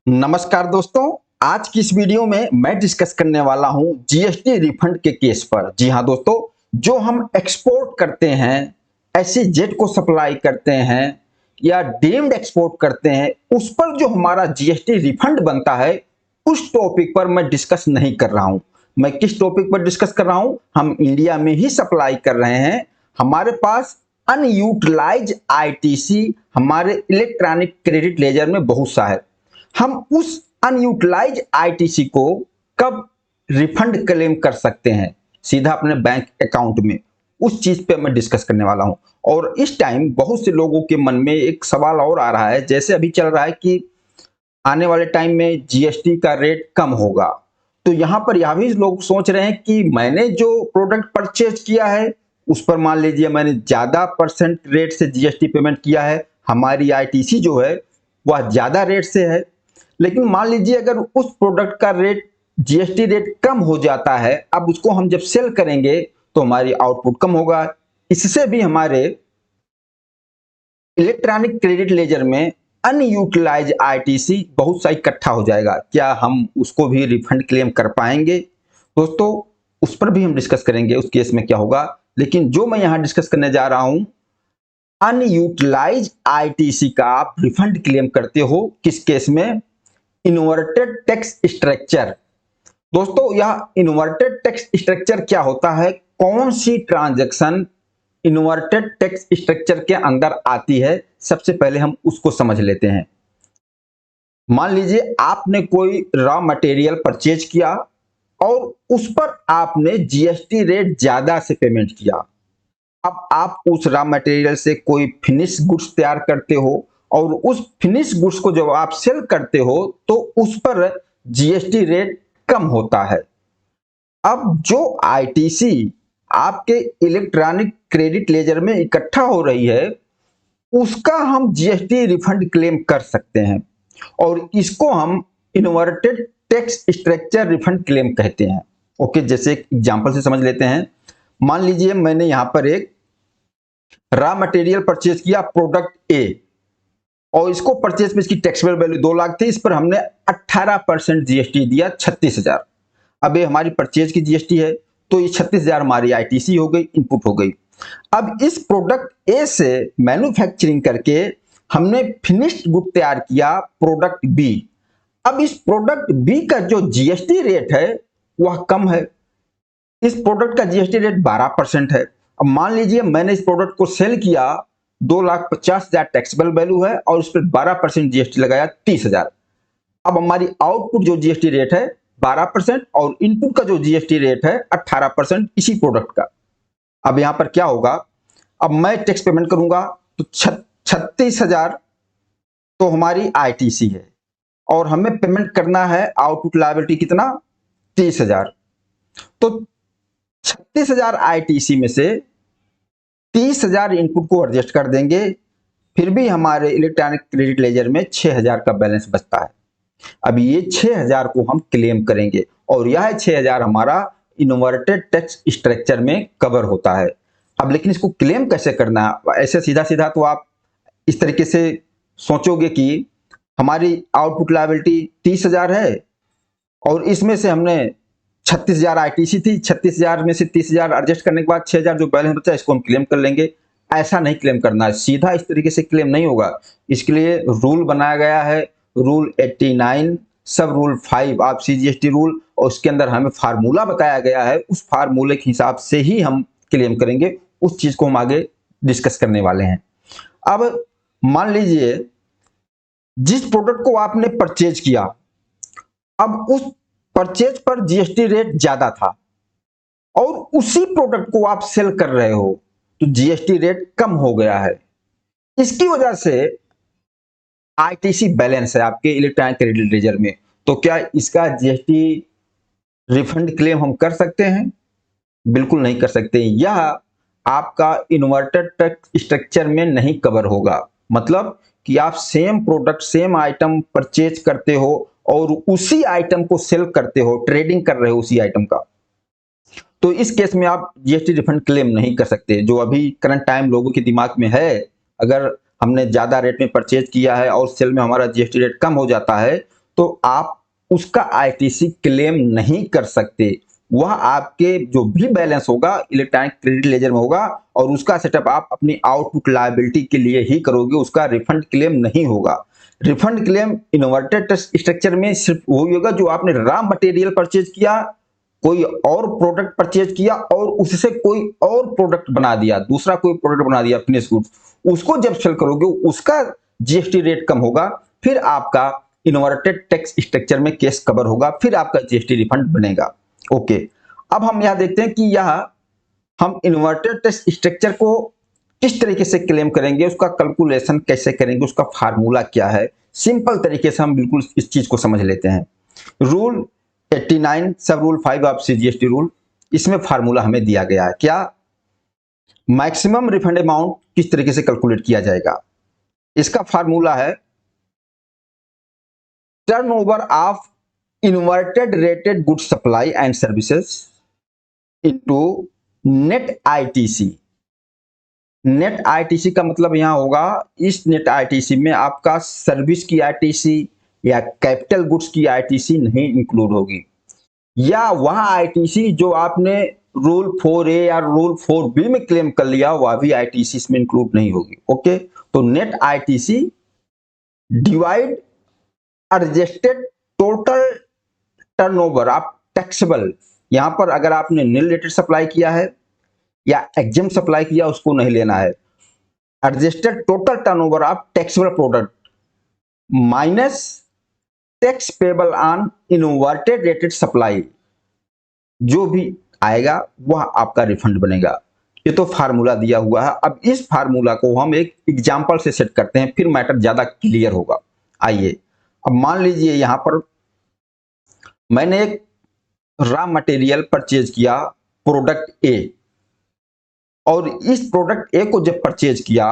नमस्कार दोस्तों। आज की इस वीडियो में मैं डिस्कस करने वाला हूं जीएसटी रिफंड के केस पर। जी हां दोस्तों, जो हम एक्सपोर्ट करते हैं, ऐसे जेट को सप्लाई करते हैं या डीम्ड एक्सपोर्ट करते हैं, उस पर जो हमारा जीएसटी रिफंड बनता है, उस टॉपिक पर मैं डिस्कस नहीं कर रहा हूं। मैं किस टॉपिक पर डिस्कस कर रहा हूं? हम इंडिया में ही सप्लाई कर रहे हैं, हमारे पास अनयूटिलाइज आईटीसी हमारे इलेक्ट्रॉनिक क्रेडिट लेजर में बहुत सा है। हम उस अनयूटिलाइज आईटीसी को कब रिफंड क्लेम कर सकते हैं सीधा अपने बैंक अकाउंट में, उस चीज पे मैं डिस्कस करने वाला हूं। और इस टाइम बहुत से लोगों के मन में एक सवाल और आ रहा है, जैसे अभी चल रहा है कि आने वाले टाइम में जीएसटी का रेट कम होगा, तो यहां पर यह भी लोग सोच रहे हैं कि मैंने जो प्रोडक्ट परचेज किया है उस पर मान लीजिए मैंने ज्यादा परसेंट रेट से जीएसटी पेमेंट किया है, हमारी आईटीसी जो है वह ज्यादा रेट से है। लेकिन मान लीजिए अगर उस प्रोडक्ट का रेट जीएसटी रेट कम हो जाता है, अब उसको हम जब सेल करेंगे तो हमारी आउटपुट कम होगा। इससे भी हमारे इलेक्ट्रॉनिक क्रेडिट लेजर में अनयूटिलाइज आईटीसी बहुत सा इकट्ठा हो जाएगा। क्या हम उसको भी रिफंड क्लेम कर पाएंगे? दोस्तों, उस पर भी हम डिस्कस करेंगे उस केस में क्या होगा। लेकिन जो मैं यहां डिस्कस करने जा रहा हूं, अनयूटिलाइज आईटीसी का आप रिफंड क्लेम करते हो किस केस में? Inverted tax structure. दोस्तों, यह इन्वर्टेड टैक्स स्ट्रक्चर क्या होता है? कौन सी ट्रांजैक्शन इन्वर्टेड टैक्स स्ट्रक्चर के अंदर आती है, सबसे पहले हम उसको समझ लेते हैं। मान लीजिए आपने कोई रॉ मटेरियल परचेज किया और उस पर आपने जीएसटी रेट ज्यादा से पेमेंट किया। अब आप उस रॉ मटेरियल से कोई फिनिश गुड्स तैयार करते हो और उस फिनिश गुड्स को जब आप सेल करते हो तो उस पर जीएसटी रेट कम होता है। अब जो आईटीसी आपके इलेक्ट्रॉनिक क्रेडिट लेजर में इकट्ठा हो रही है, उसका हम जीएसटी रिफंड क्लेम कर सकते हैं और इसको हम inverted tax structure refund claim कहते हैं। ओके, जैसे एक एग्जांपल से समझ लेते हैं। मान लीजिए मैंने यहां पर एक रॉ मटेरियल परचेज किया, प्रोडक्ट ए, और इसको परचेज पे इसकी टैक्सेबल वैल्यू 2 लाख थी, इस पर हमने 18% जीएसटी दिया 36,000। अब ये हमारी परचेज की जीएसटी है, तो ये 36,000 हमारी आईटीसी हो गई, इनपुट हो गई। अब इस प्रोडक्ट ए से मैन्युफैक्चरिंग करके हमने फिनिश्ड गुड तैयार किया, प्रोडक्ट बी। अब इस प्रोडक्ट बी का जो जीएसटी रेट है वह कम है। इस प्रोडक्ट का जीएसटी रेट 12% है। अब मान लीजिए मैंने इस प्रोडक्ट को सेल किया, 2,50,000 टैक्सेबल वैल्यू है और उस पर 12% जीएसटी लगाया 30,000। अब हमारी आउटपुट जो जीएसटी रेट है 12% और इनपुट का जो जीएसटी रेट है 18% इसी प्रोडक्ट का। अब यहां पर क्या होगा? अब मैं टैक्स पेमेंट करूंगा तो 36,000 तो हमारी आईटीसी है और हमें पेमेंट करना है आउटपुट लायबिलिटी कितना? 30,000। तो 36,000 आईटीसी में से 30,000 इनपुट को एडजस्ट कर देंगे, फिर भी हमारे इलेक्ट्रॉनिक क्रेडिट लेजर में 6,000 का बैलेंस बचता है। अब ये 6,000 को हम क्लेम करेंगे और यह 6,000 हमारा इन्वर्टेड टैक्स स्ट्रक्चर में कवर होता है। अब लेकिन इसको क्लेम कैसे करना है? ऐसे सीधा सीधा तो आप इस तरीके से सोचोगे कि हमारी आउटपुट लायबिलिटी 30,000 है और इसमें से हमने 36,000 आईटीसी थी, 36,000 में से 30,000 एडजस्ट करने के बाद 6,000 जो बैलेंस बचा इसको हम क्लेम कर लेंगे। ऐसा नहीं क्लेम करना है, सीधा इस तरीके से क्लेम नहीं होगा। इसके लिए रूल बनाया गया है, रूल 89 सब रूल 5 आप सीजीएसटी रूल, और उसके अंदर हमें फार्मूला बताया गया है, उस फार्मूले के हिसाब से ही हम क्लेम करेंगे। उस चीज को हम आगे डिस्कस करने वाले हैं। अब मान लीजिए जिस प्रोडक्ट को आपने परचेज किया, अब उस परचेज पर जीएसटी रेट ज्यादा था और उसी प्रोडक्ट को आप सेल कर रहे हो तो जीएसटी रेट कम हो गया है। इसकी वजह से आईटीसी बैलेंस है आपके इलेक्ट्रॉनिक क्रेडिट लेजर में, तो क्या इसका जीएसटी रिफंड क्लेम हम कर सकते हैं? बिल्कुल नहीं कर सकते। यह आपका इन्वर्टेड टैक्स स्ट्रक्चर में नहीं कवर होगा। मतलब कि आप same product same item purchase करते हो और उसी आइटम को सेल करते हो, ट्रेडिंग कर रहे हो उसी आइटम का, तो इस केस में आप जीएसटी रिफंड क्लेम नहीं कर सकते। जो अभी करंट टाइम लोगों के दिमाग में है, अगर हमने ज्यादा रेट में परचेज किया है और सेल में हमारा जीएसटी रेट कम हो जाता है तो आप उसका आईटीसी क्लेम नहीं कर सकते। वह आपके जो भी बैलेंस होगा इलेक्ट्रॉनिक क्रेडिट लेजर में होगा और उसका सेटअप आप अपनी आउटपुट लायबिलिटी के लिए ही करोगे, उसका रिफंड क्लेम नहीं होगा। रिफंड क्लेम इन्वर्टेड टेस्ट स्ट्रक्चर में सिर्फ वही होगा जो आपने रॉ मटेरियल परचेज किया, कोई और प्रोडक्ट परचेज किया और उससे कोई और प्रोडक्ट बना दिया, दूसरा कोई प्रोडक्ट बना दिया फिनिश गुड्स, उसको जब सेल करोगे उसका जीएसटी रेट कम होगा, फिर आपका इन्वर्टेड टैक्स स्ट्रक्चर में केस कवर होगा, फिर आपका जीएसटी रिफंड बनेगा। ओके, अब हम यहां देखते हैं कि यह हम इन्वर्टेड टैक्स स्ट्रक्चर को किस तरीके से क्लेम करेंगे, उसका कैलकुलेशन कैसे करेंगे, उसका फार्मूला क्या है। सिंपल तरीके से हम बिल्कुल इस चीज को समझ लेते हैं। रूल 89 सब रूल 5 ऑफ सीजीएसटी रूल, इसमें फार्मूला हमें दिया गया है। क्या? मैक्सिमम रिफंड अमाउंट किस तरीके से कैलकुलेट किया जाएगा। इसका फार्मूला है turnover of inverted rated goods supply and services into net ITC. Net ITC का मतलब यहां होगा, इस नेट आईटीसी में आपका सर्विस की आईटीसी या कैपिटल गुड्स की आईटीसी नहीं इंक्लूड होगी, या वह आईटीसी जो आपने रूल 4A या रूल 4B में क्लेम कर लिया वह भी आईटीसी इसमें इंक्लूड नहीं होगी। ओके, तो net ITC divide adjusted total turnover of taxable. यहां पर अगर आपने नील रेटेड सप्लाई किया है या एग्जाम सप्लाई किया उसको नहीं लेना है। Adjusted total turnover of taxable product minus tax payable on inverted rated supply, जो भी आएगा वह आपका रिफंड बनेगा। ये तो फार्मूला दिया हुआ है। अब इस फार्मूला को हम एक एग्जांपल से सेट करते हैं, फिर मैटर ज्यादा क्लियर होगा। आइए, अब मान लीजिए यहां पर मैंने एक रॉ मटेरियल परचेज किया प्रोडक्ट ए, और इस प्रोडक्ट ए को जब परचेज किया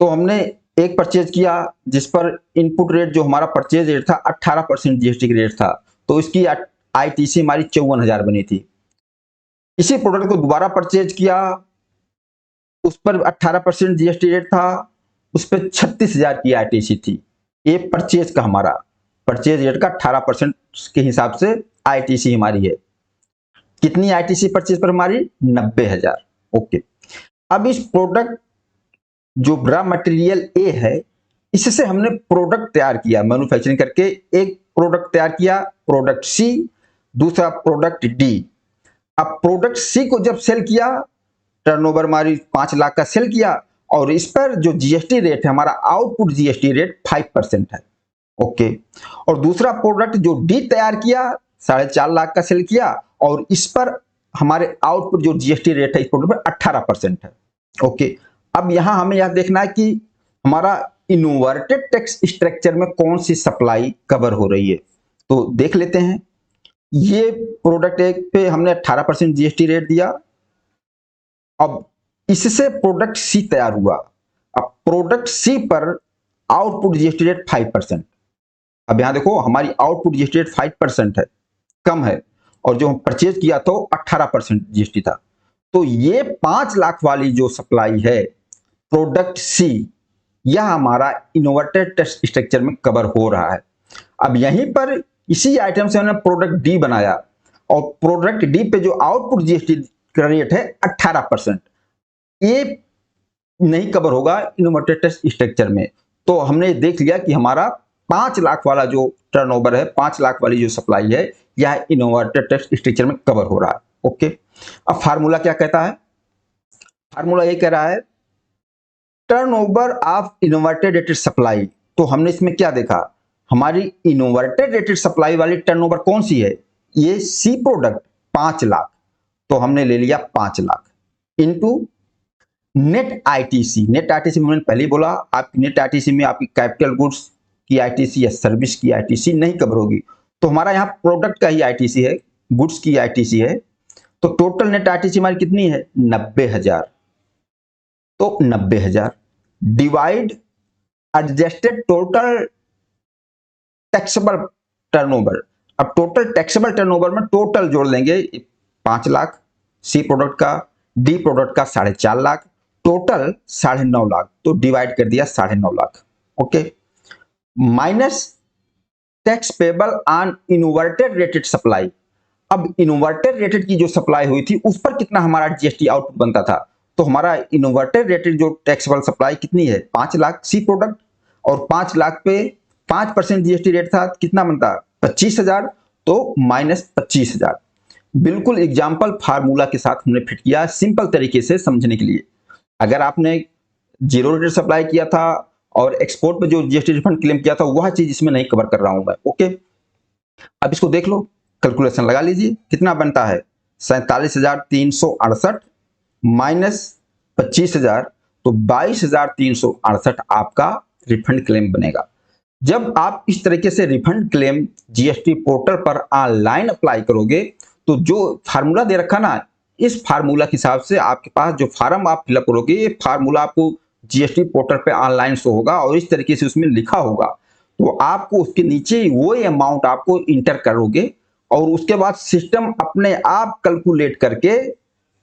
तो हमने एक परचेज किया जिस पर इनपुट रेट जो हमारा परचेज रेट था 18% जीएसटी रेट था, तो इसकी आईटीसी हमारी 54,000 बनी थी। इसी प्रोडक्ट को दोबारा परचेज किया, उस पर 18% जीएसटी रेट था, उस पर 36,000 की आईटीसी थी। ये परचेज का हमारा परचेज रेट का 18% के हिसाब से आईटीसी हमारी है। कितनी आईटीसी परचेज पर हमारी? 90,000। ओके, अब इस प्रोडक्ट जो रॉ मटेरियल ए है इससे हमने प्रोडक्ट तैयार किया, मैन्युफैक्चरिंग करके एक प्रोडक्ट तैयार किया, प्रोडक्ट सी, दूसरा प्रोडक्ट डी। अब प्रोडक्ट सी को जब सेल किया, टर्नओवर हमारी 5 लाख का सेल किया, और इस पर जो जीएसटी रेट है हमारा आउटपुट जीएसटी रेट 5% है। ओके, और दूसरा प्रोडक्ट जो डी तैयार किया 4.5 लाख का सेल किया, और इस पर हमारे आउटपुट जो जीएसटी रेट है इस प्रोडक्ट पर 18% है। ओके, अब यहां हमें यह देखना है कि हमारा इन्वर्टेड टैक्स स्ट्रक्चर में कौन सी सप्लाई कवर हो रही है। तो देख लेते हैं। ये प्रोडक्ट एक पे हमने 18% जीएसटी रेट दिया। अब इससे प्रोडक्ट सी तैयार हुआ। अब प्रोडक्ट सी पर आउटपुट जीएसटी रेट 5%। अब यहां देखो हमारी आउटपुट जीएसटी रेट 5% है, कम है, और जो हम परचेज किया तो 18% जीएसटी था। तो ये 5 लाख वाली जो सप्लाई है प्रोडक्ट सी, यह हमारा इन्वर्टेड टैक्स स्ट्रक्चर में कवर हो रहा है। अब यहीं पर इसी आइटम से हमने प्रोडक्ट डी बनाया, और प्रोडक्ट डी पे जो आउटपुट जीएसटी का रेट है 18%, ये नहीं कवर होगा इन्वर्टेड टैक्स स्ट्रक्चर में। तो हमने देख लिया कि हमारा 5 लाख वाला जो टर्नओवर है, 5 लाख वाली जो सप्लाई है, यह इन्वर्टेड टैक्स स्ट्रक्चर में कवर हो रहा है। ओके, अब फार्मूला क्या कहता है? फार्मूला ये कह रहा है turnover of inverted rated supply. तो हमने इसमें क्या देखा, हमारी इन्वर्टेड रेटेड सप्लाई वाली टर्नओवर कौन सी है? ये सी प्रोडक्ट 5 लाख, तो हमने ले लिया 5 lakh into net ITC. Net ITC मैंने पहले ही बोला, आपकी नेट आईटीसी में आपकी कैपिटल गुड्स की आईटीसी या सर्विस की आईटीसी नहीं कवर होगी। तो हमारा यहाँ प्रोडक्ट का ही आईटीसी है, गुड्स की आईटीसी है। तो टोटल नेट आईटीसी हमारी कितनी है? 90,000। तो 90,000 divide adjusted total taxable turnover. अब टोटल टैक्सेबल टर्नओवर में टोटल जोड़ लेंगे 5 लाख सी प्रोडक्ट का, डी प्रोडक्ट का 4.5 लाख, टोटल 9.5 लाख। तो डिवाइड कर दिया 9.5 lakh. Okay, minus tax payable on inverted rated supply. अब इन्वर्टेड रेटेड की जो सप्लाई हुई थी उस पर कितना हमारा जीएसटी आउटपुट बनता था, तो हमारा इन्वर्टेड रेटेड जो टैक्सेबल सप्लाई कितनी है 5 लाख सी प्रोडक्ट, और 5 लाख पे 5% जीएसटी रेट था, कितना बनता 25,000, तो माइनस 25,000। बिल्कुल एग्जाम्पल फार्मूला के साथ हमने फिट किया सिंपल तरीके से समझने के लिए। अगर आपने जीरो रेटेड सप्लाई किया था और एक्सपोर्ट पे जो जीएसटी रिफंड क्लेम किया था वह चीज इसमें नहीं कवर कर रहा हूं मैं। ओके, अब इसको देख लो, कैलकुलेशन लगा लीजिए, कितना बनता है 47,368 माइनस 25,000, तो 22,368 आपका रिफंड क्लेम बनेगा। जब आप इस तरीके से रिफंड क्लेम जीएसटी पोर्टल पर ऑनलाइन अप्लाई करोगे तो जो फार्मूला दे रखा ना, इस फार्मूला के हिसाब से आपके पास जो फार्म आप फिलअप करोगे ये फार्मूला आपको जीएसटी पोर्टल पे ऑनलाइन शो होगा और इस तरीके से उसमें लिखा होगा, तो आपको उसके नीचे वो अमाउंट आपको इंटर करोगे और उसके बाद सिस्टम अपने आप कैलकुलेट करके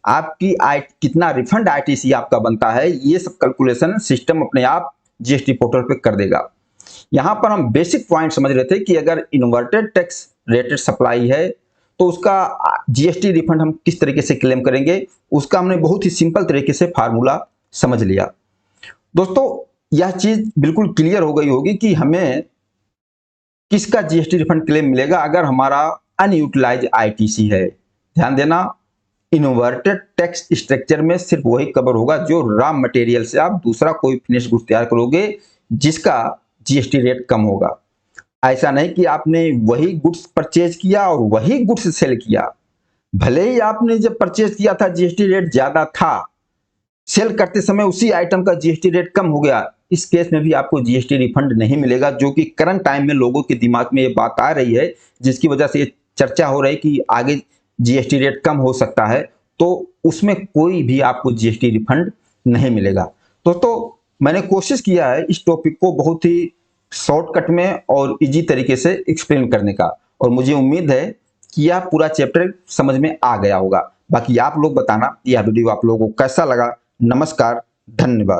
आपकी कितना रिफंड आईटीसी आपका बनता है ये सब कैलकुलेशन सिस्टम अपने आप जीएसटी पोर्टल पे कर देगा। यहां पर हम बेसिक पॉइंट समझ रहे थे कि अगर इन्वर्टेड टैक्स रेटेड सप्लाई है तो उसका जीएसटी रिफंड हम किस तरीके से क्लेम करेंगे, उसका हमने बहुत ही सिंपल तरीके से फार्मूला समझ लिया। दोस्तों यह चीज बिल्कुल क्लियर हो गई होगी कि हमें किसका जीएसटी रिफंड क्लेम मिलेगा अगर हमारा अनयूटिलाइज आईटीसी है। ध्यान देना, इन्वर्टेड टैक्स स्ट्रक्चर में सिर्फ वही कवर होगा जो रॉ मटेरियल से आप दूसरा कोई फिनिश गुड्स तैयार करोगे जिसका जीएसटी रेट कम होगा। ऐसा नहीं कि आपने वही गुड्स परचेज किया और वही गुड्स सेल किया, भले ही आपने जब परचेज किया था जीएसटी रेट ज्यादा था, सेल करते समय उसी आइटम का जीएसटी रेट कम हो गया, इस केस में भी आपको जीएसटी रिफंड नहीं मिलेगा, जो कि करंट टाइम में लोगों के दिमाग में ये बात आ रही है जिसकी वजह से ये चर्चा हो रही है कि आगे जीएसटी रेट कम हो सकता है, तो उसमें कोई भी आपको जीएसटी रिफंड नहीं मिलेगा। दोस्तों मैंने कोशिश किया है इस टॉपिक को बहुत ही शॉर्टकट में और इजी तरीके से एक्सप्लेन करने का, और मुझे उम्मीद है कि यह पूरा चैप्टर समझ में आ गया होगा। बाकी आप लोग बताना यह वीडियो आप लोगों को कैसा लगा। नमस्कार, धन्यवाद।